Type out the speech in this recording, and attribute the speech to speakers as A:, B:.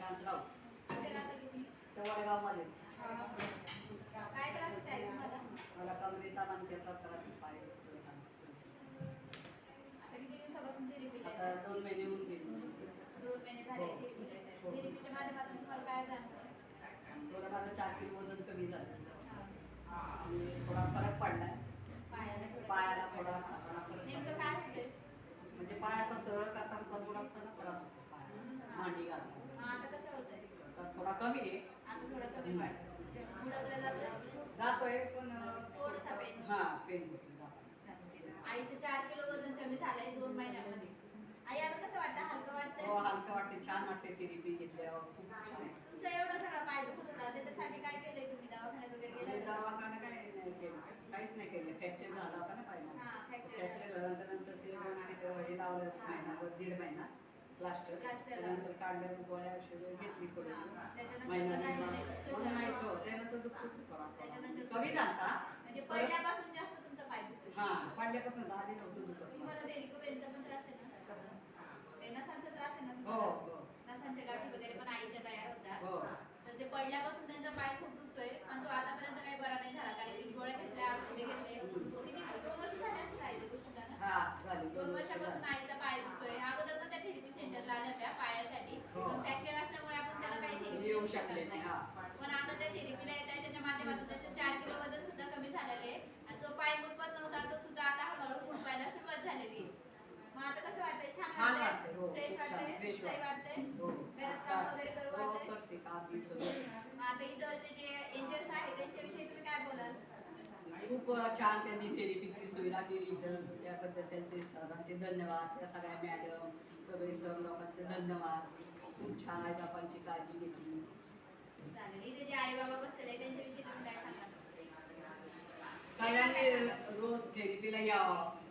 A: कांतराव
B: कुठे राहता तुम्ही?
A: त्या वडगावमध्ये.
B: काय त्रास होते आई तुम्हाला?
A: मला कमरेचा मानक्याचा त्रास पाय
B: आता किती दिवसापासून थेरपीला
A: आता
B: येताय?
A: 2 महिने होऊन गेले.
B: 2 महिने झाले थेरपीला येताय.
A: हो.
B: थेरपीच्या माध्यमातून तुम्हाला काय जाणवलं?
A: थोडं माझं 4 किलो वजन कमी झालं
B: हा.
A: आणि थोडा फरक पडलाय. पायाला थोडा हाताला फरक
B: नेमकं
A: पडला.
B: काय होतंय?
A: म्हणजे पायाचा सरळ करताना समोर असताना त्रास होतो पायाला. मांडी घालताना.
B: हा, आता कसं होतंय?
A: आता थोडा कमी आहे.
B: आता थोडं कमी वाटतं. मुडपलं जातं.
A: जातोय पण
B: थोडंसं पेन.
A: हा पेन होतो.
B: आईचं 4 किलो वजन कमी झालंय 2 महिन्यामध्ये. आई आता कसं वाटतं? हलकं वाटतंय?
A: हो हलकं वाटते, छान वाटते थेरपी घेतल्यावर खूप छान वाटते.
B: तुमचा एवढा सगळा पाय दुखत होता त्याच्यासाठी काय केलंय तुम्ही? दवाखान्यात वगैरे
A: म्हणजे
B: गेला होता?
A: दवाखाना काय नाही केलं, काहीच नाही केलं. फ्रॅक्चर झाला होता ना पाहिजे.
B: हा, fracture
A: फ्रॅक्चर झाल्यानंतर ते हे लावलं महिनाभर 1.5 महिना प्लास्टर. त्यानंतर काढल्यावर गोळ्या औषधं घेतली थोडी महिना नाहीच हो. त्यानंतर दुखतो थोडा कमी झाला.
B: म्हणजे पहिल्यापासून जास्त तुमचा पाय दुखतो.
A: हा पडल्यापासून आधी नव्हतं दुखत.
B: तुम्हाला व्हेरिकोवेनचा पण त्रास आहे ना? ते नसांचा त्रास आहे ना
A: हो
B: तुम्हाला?
A: हो
B: नसांच्या गाठी वगैरे पण आईच्या तयार
A: हो.
B: होतात. तर ते पडल्यापासून त्यांचा पाय खूप दुखतोय पण तो आतापर्यंत काही बरा नाही झाला कारण की गोळ्या घेतल्या औषधे घेतले. किती 2 वर्ष झाले असतील आईच्या गोष्टीला ना?
A: हा झाली
B: 2 वर्षापासून आईचा पाय दुखतोय. अगोदर पण त्या थेरपी सेंटरला आल्या होत्या पायासाठी. पण फ्रॅक्चर असल्यामुळे आपण त्याला काही थेरपी
A: येऊ
B: देऊ
A: शकले
B: शकत
A: नाही.
B: नाही. पण आता त्या थेरपीला येत आहे त्याच्या माध्यमातून त्याचं 4 किलो वजन सुद्धा कमी झालेलं आहे आणि जो पाय मुडपत नव्हता तो सुद्धा आता हळूहळू मुडपायला सुरुवात झालेली आहे. मग आता कसं वाटतंय? छान
A: वाटतंय. हो
B: फ्रेश
A: खूप छान.
B: वाटतंय?
A: फ्रेश
B: सही वाटतंय?
A: हो
B: घरात काम वगैरे करू
A: हो
B: वाटतंय?
A: करते काम बी सगळं.
B: मग आता इथलचे जे एंजल्स आहेत त्यांच्याविषयी तुम्ही काय बोलाल?
A: खूप छान त्यांनी थेरपीची सुविधा केली इथं. त्याबद्दल त्यांचे सरांचे धन्यवाद. त्या सगळ्या मॅडम सगळे सर लोकांचे धन्यवाद. खूप छान आई बापांची काळजी घेतली.
B: चालेल. इथे जे आई बाबा बसलेले आहेत त्यांच्याविषयी तुम्ही काय सांगाल?
A: सगळ्यांनी रोज थेरपीला यावं.